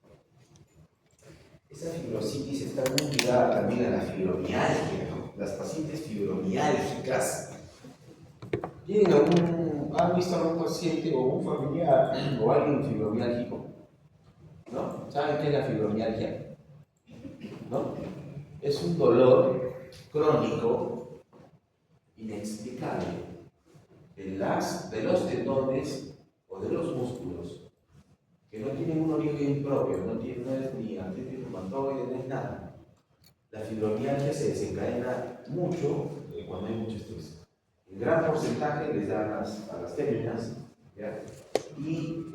Esa fibrositis está muy ligada también a la fibromialgia, ¿no? Las pacientes fibromiálgicas han visto a un paciente o un familiar o alguien fibromiálgico, ¿no? ¿Saben qué es la fibromialgia? ¿No? Es un dolor crónico inexplicable de los tendones o de los músculos que no tienen un origen propio, no es ni artritis reumatoide, no es nada. La fibromialgia se desencadena mucho cuando hay mucho estrés. En gran porcentaje les dan a las féminas, ¿ya? Y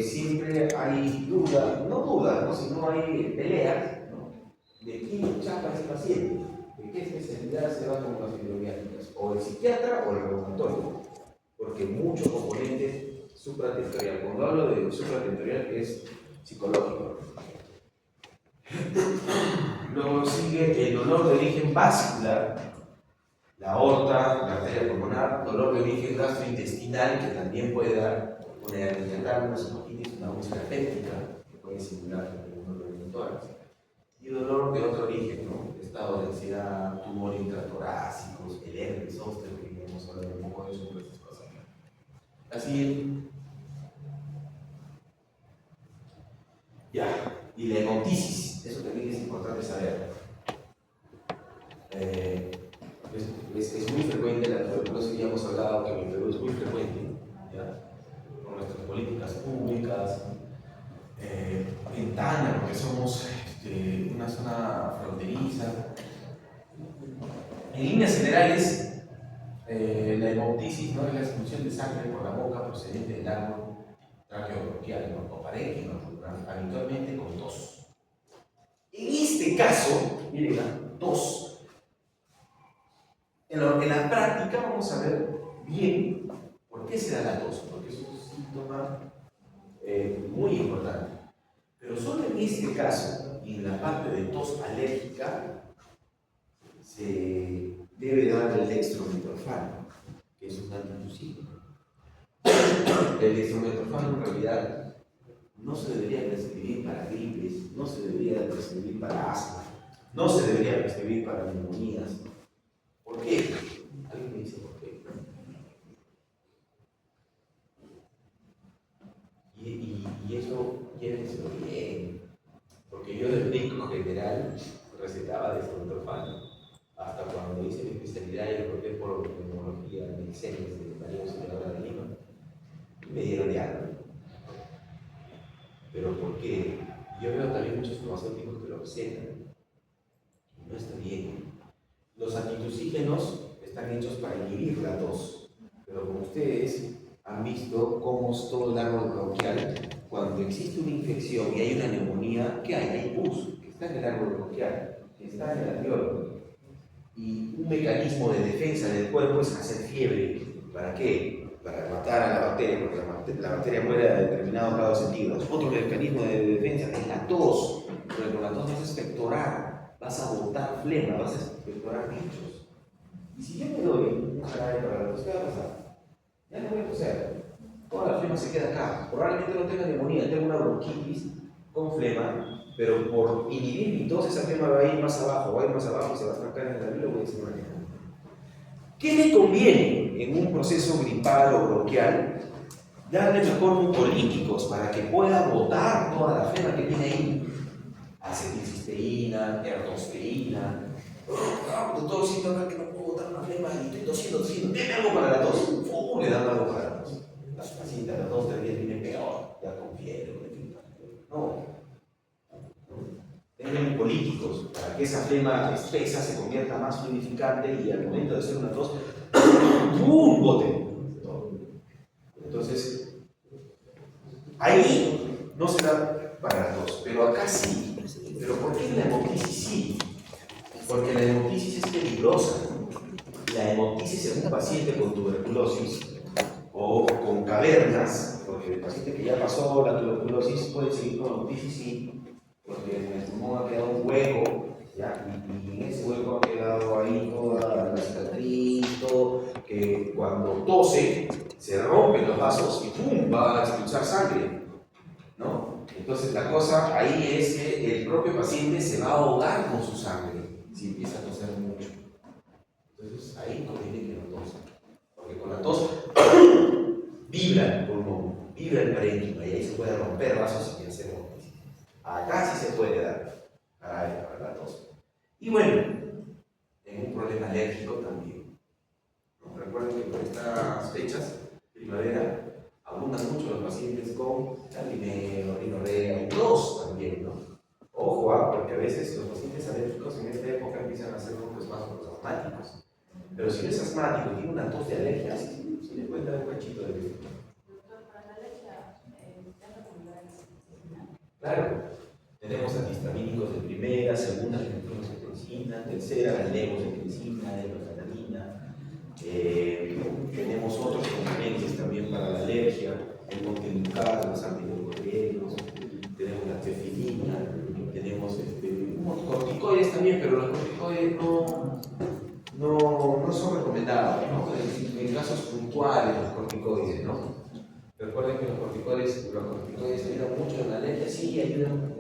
siempre hay duda, no duda, ¿no? Sino hay peleas, ¿no? De quién chapa ese paciente, de qué especialidad se va con las fibromialgias, o el psiquiatra o el reumatoide, porque muchos componentes supratentorial. Cuando hablo de supratentorial es psicológico. Luego sigue el dolor de origen vascular, la aorta, la arteria pulmonar, dolor de origen gastrointestinal, que también puede dar una hernia, una esofaginitis, una úlcera péptica, que puede simular un dolor de tórax. Y dolor de otro origen, ¿no? Estado de ansiedad, tumor intratorácicos, el herpes zóster, que hemos hablado un poco de eso en estas cosas. Así, ya, y la hemoptisis, eso también es importante saber. Es muy frecuente la tuberculosis, ya hemos hablado que en Perú es muy frecuente, ¿ya? Con nuestras políticas públicas, en Tana, porque somos una zona fronteriza. En líneas generales, la hemoptisis, ¿no?, es la expulsión de sangre por la boca procedente del árbol traqueobronquial, ¿no?, o parénquima, habitualmente con tos. En este caso, miren, tos. En la práctica vamos a ver bien por qué se da la tos, porque es un síntoma muy importante. Pero solo en este caso, y en la parte de tos alérgica, se debe dar el dextrometorfano, que es un antitusivo. El dextrometorfano en realidad no se debería prescribir para gripes, no se debería prescribir para asma, no se debería prescribir para neumonías. ¿Por qué? ¿Alguien me dice por qué? Y eso llévenselo bien, porque yo de médico general recetaba dextrometorfano hasta cuando hice mi especialidad y lo corté por neumología en el CENES de María Auxiliadora de Lima, y me dieron de algo. Pero porque yo veo también muchos farmacéuticos que lo recetan y no está bien. Los antitusígenos están hechos para inhibir la tos, pero como ustedes han visto cómo es todo el árbol bronquial, cuando existe una infección y hay una neumonía, ¿qué hay? Hay pus, que está en el árbol bronquial, que está en el alveolo. Y un mecanismo de defensa del cuerpo es hacer fiebre. ¿Para qué? Para matar a la bacteria, porque la bacteria muere a determinados grados centígrados. Otro mecanismo de defensa es la tos, pero con la tos vas a expectorar, vas a botar flema, vas a expectorar bichos. Y si yo me doy un jarabe para la tos, ¿qué va a pasar? Ya no voy a toser, toda la flema se queda acá. Probablemente no tenga neumonía, tengo una bronquitis con flema, pero por inhibir mi tos, esa flema va a ir más abajo, y se va a trancar en el alveolo y voy a decir una neumonía. ¿Qué me conviene en un proceso gripal o bronquial? Darle mejor mucolíticos para que pueda botar toda la flema que tiene ahí. Acetilcisteína, erdosteína. Doctor, siento acá que no puedo botar una flema y estoy tosiendo. Deme algo para la tos. Le dan algo para la tos. La paciente a las 2 o 3 días electrolíticos para que esa flema espesa se convierta más fluidificante y al momento de hacer una tos, ¡pum! Bote. Entonces, ahí no se da para la tos, pero acá sí. ¿Pero por qué la hemoptisis sí? Porque la hemoptisis es peligrosa. La hemoptisis en un paciente con tuberculosis o con cavernas, porque el paciente que ya pasó la tuberculosis puede seguir con hemoptisis, sí, porque en el pulmón ha quedado un hueco, ¿ya? Y en ese hueco ha quedado ahí toda la cicatriz, todo, que cuando tose se rompen los vasos y ¡pum! Va a expulsar sangre, ¿no? Entonces la cosa ahí es que el propio paciente se va a ahogar con su sangre si empieza a toser mucho. Entonces ahí conviene que no tosa, porque con la tos vibra el pulmón, vibra el parénquima y ahí se puede romper vasos y hacer hemoptisis. Acá sí se puede dar para la tos. Y bueno, en un problema alérgico también. ¿No? Recuerden que por estas fechas, primavera, abundan mucho los pacientes con calineo, rinorrea y tos también, ¿no? Ojo, porque a veces los pacientes alérgicos en esta época empiezan a hacer unos espasmos asmáticos. Pero si no es asmático y tiene una tos de alergia, sí le puede dar un cachito de vista. Para la alergia, Claro, tenemos antihistamínicos de primera, segunda, gentrocetricina, tercera, la levocetricina, la levotiratina. Tenemos otros componentes también para la alergia, el montelukast, los antimucosígenos, tenemos la tefilina, tenemos unos corticoides también, pero los corticoides no son recomendados, ¿no? En casos puntuales los corticoides, ¿no? Recuerden que los corticoides ayudan mucho en la alergia, sí, ayudan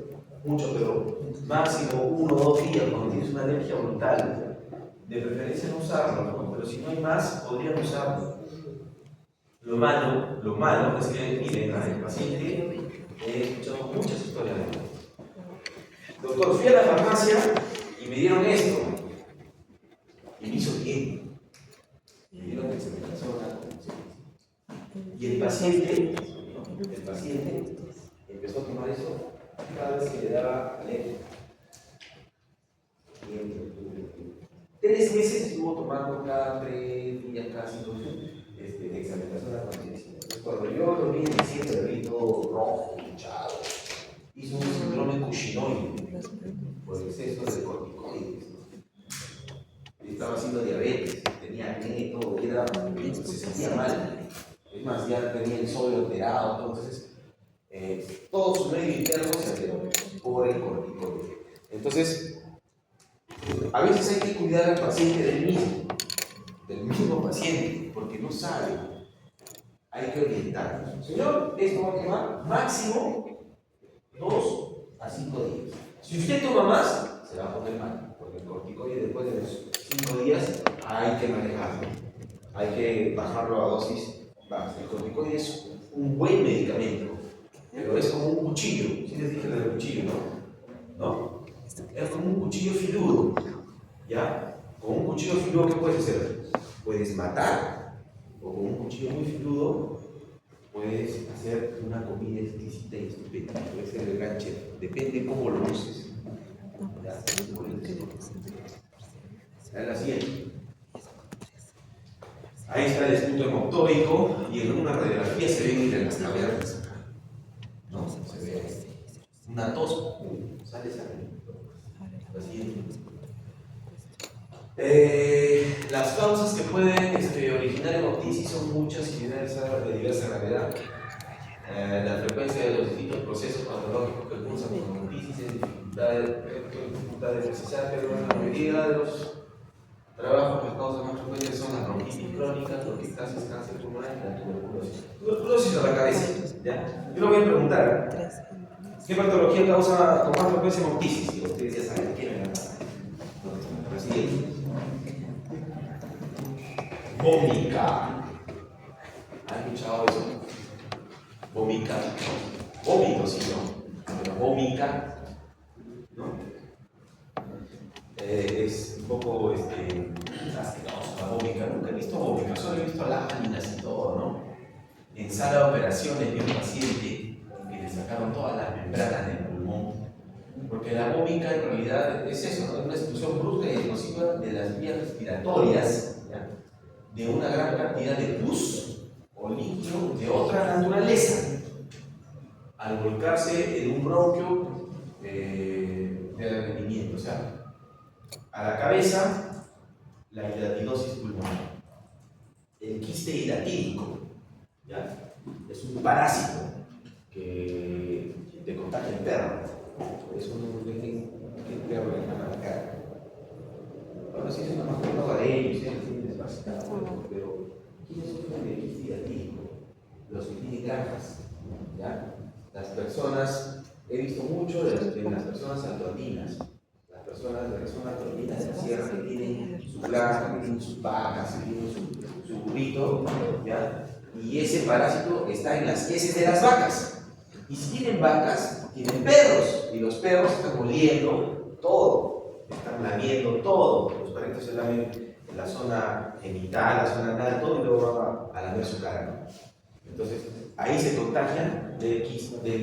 mucho, pero máximo 1 o 2 días cuando tienes una alergia brutal. De preferencia no usarlo, ¿no? Pero si no hay más, podrían usarlo. Lo malo es que, miren, el paciente, he escuchado muchas historias de esto. Doctor, fui a la farmacia y me dieron esto. Y me hizo bien. Me dieron dexametasona. Y el paciente empezó a tomar eso cada vez que le daba alergia. 3 meses estuvo tomando cada 3 días, cada 5 días, dexametasona con medicina. Entonces, cuando yo lo vi en diciembre, lo vi todo rojo, hinchado. Hizo un síndrome cushinoide por exceso de corticoides. Estaba haciendo diabetes, tenía acné, todo, se sentía mal. Es más, ya tenía el sodio alterado, entonces todo su medio interno se alteró por el corticoide. Entonces, a veces hay que cuidar al paciente del mismo paciente, porque no sabe. Hay que orientarnos. Señor, esto va a tomar máximo 2 a 5 días. Si usted toma más, se va a poner mal, porque el corticoide después de los 5 días hay que manejarlo. Hay que bajarlo a dosis bajas. El corticoide es un buen medicamento, pero es como un cuchillo. ¿Sí les dije del cuchillo, no? ¿No? Es como un cuchillo filudo. ¿Ya? Con un cuchillo filudo, ¿qué puedes hacer? Puedes matar, o con un cuchillo muy filudo puedes hacer una comida exquisita y estupenda. Puede ser el gran chef, depende cómo lo uses. ¿Ya? La siguiente. Ahí está el esputo hemoptóico y en una radiografía se ven entre las cavernas. ¿No? Se ve una tos, sale sangre. La siguiente. Las causas que pueden originar hemoptisis son muchas y de diversa gravedad. La frecuencia de los distintos procesos patológicos que cursan con hemoptisis es dificultad de precisar, pero en la mayoría de los trabajos las causas más frecuentes son la bronquitis crónica, bronquitis, cáncer pulmonar y la tuberculosis. Tuberculosis a la cabeza, ¿ya? Yo le voy a preguntar, ¿qué patología causa con más frecuencia hemoptisis? Y ustedes ya saben, ¿qué me van a pasar? Siguiente. Vómica. ¿Han escuchado eso? Vómica. Vómito, sí, ¿no? Pero vómica, ¿no? Es un poco asqueroso la vómica. Nunca he visto vómica, solo he visto láminas y todo, ¿no? En sala de operaciones vi un paciente que le sacaron todas las membranas del pulmón Porque la vómica en realidad es eso, ¿no? Es una expulsión brusca y explosiva de las vías respiratorias, ¿ya? De una gran cantidad de pus o líquido de otra naturaleza al volcarse en un bronquio de rendimiento, o sea, a la cabeza la hidatinosis pulmonar, el quiste hidatídico, ¿ya? Es un parásito que te contagia el perro. Por eso no dejen que el perro le gana la cara. Ahora sí es una mascota de ellos, tienen desparasitado, pero ¿quiénes sufren de quiste hidatídico? Los que tienen granjas, ¿ya? Las personas, he visto mucho de las personas antondinas, las personas de la zona andina de la sierra que tienen su granja, que tienen sus vacas, que tienen su burrito, ¿ya? Y ese parásito está en las heces de las vacas. Y si tienen vacas, tienen perros, y los perros están oliendo todo, están lamiendo todo. Los perritos se lamen en la zona genital, la zona anal, todo, y luego van a lamer su cara, ¿no? Entonces, ahí se contagian de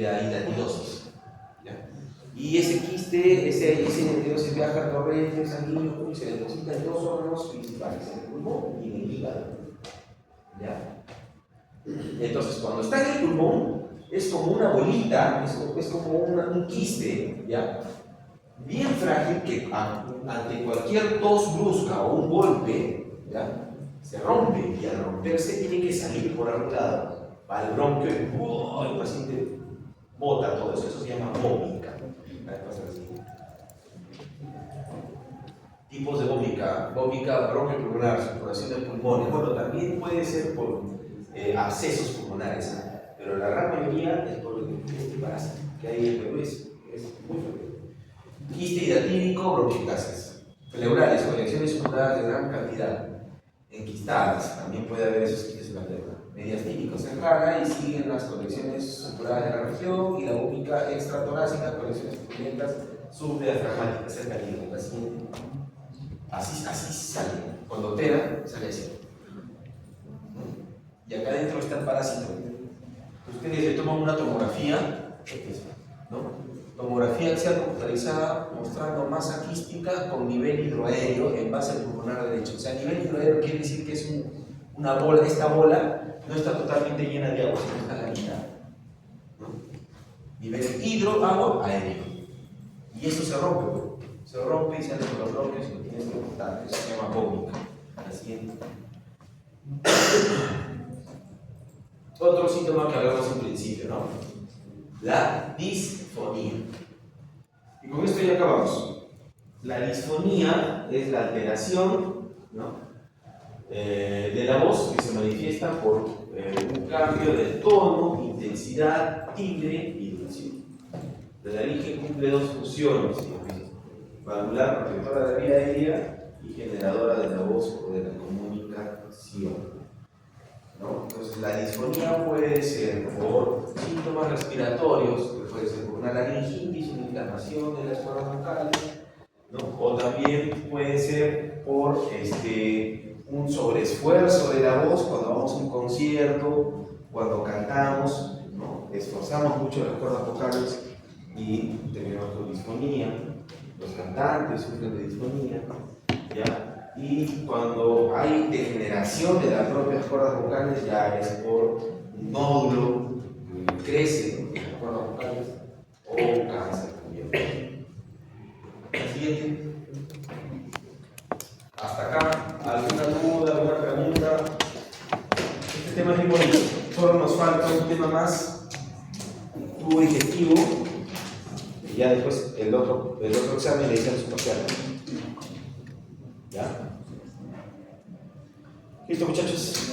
la hidatinosis, ¿ya? Y ese quiste, ese hidatinosis viaja a torrente sanguíneo y se deposita en dos órganos principales, en el pulmón y en el hígado, ¿ya? Entonces, cuando está en el pulmón, es como una bolita, es como un quiste, ¿ya? Bien frágil que ante cualquier tos brusca o un golpe, ¿ya? Se rompe y al romperse tiene que salir por algún lado. Va al bronquio y el paciente bota todo eso. Eso se llama vómica. Tipos de vómica. Vómica bronquiopulmonar, supuración de pulmones. Bueno, también puede ser por abscesos pulmonares, ¿eh? Pero la gran mayoría es por este parásito que hay en el Perú, es muy frecuente. Quiste hidatídico, bronquiectasis. Pleurales, colecciones supuradas de gran cantidad. Enquistadas, también puede haber esos quistes en la pleura. Mediastínicos se encarga y siguen las colecciones supuradas de la región y la vómica extratorácica, colecciones purulentas subdiafragmáticas cerca del hígado. La siguiente. Así sale. Cuando opera, sale así. Y acá adentro está el parásito. Ustedes le toman una tomografía, ¿no? Tomografía axial computarizada mostrando masa quística con nivel hidroaéreo en base pulmonar derecho. O sea, nivel hidroaéreo quiere decir que es una bola. Esta bola no está totalmente llena de agua, sino está a la mitad, ¿no? Nivel agua, aéreo. Y eso se rompe y sale por los bronquios y lo tienes que cortar. Eso se llama vómica. La siguiente. Otro síntoma que hablamos en principio, ¿no? La disfonía. Y con esto ya acabamos. La disfonía es la alteración, ¿no? De la voz que se manifiesta por un cambio de tono, intensidad, timbre y duración. La laringe cumple dos funciones: valvular, protectora de la vía aérea, y generadora de la voz o de la comunicación, ¿no? Entonces, la disfonía puede ser por síntomas respiratorios, que puede ser por una laringitis, una inflamación de las cuerdas vocales, ¿no? O también puede ser por un sobreesfuerzo de la voz cuando vamos a un concierto, cuando cantamos, ¿no? Esforzamos mucho las cuerdas vocales y tenemos con disfonía. Los cantantes sufren de disfonía, ¿ya? Y cuando hay degeneración de las propias cuerdas vocales, ya es por un nódulo que crece en las cuerdas vocales o cáncer también. Siguiente. Hasta acá, ¿alguna duda, alguna pregunta? Este tema es muy bonito. Solo nos falta un tema más, tubo digestivo. Y ya después el otro examen le dicen su parcial. ¿Ya? ¿Listo, muchachos?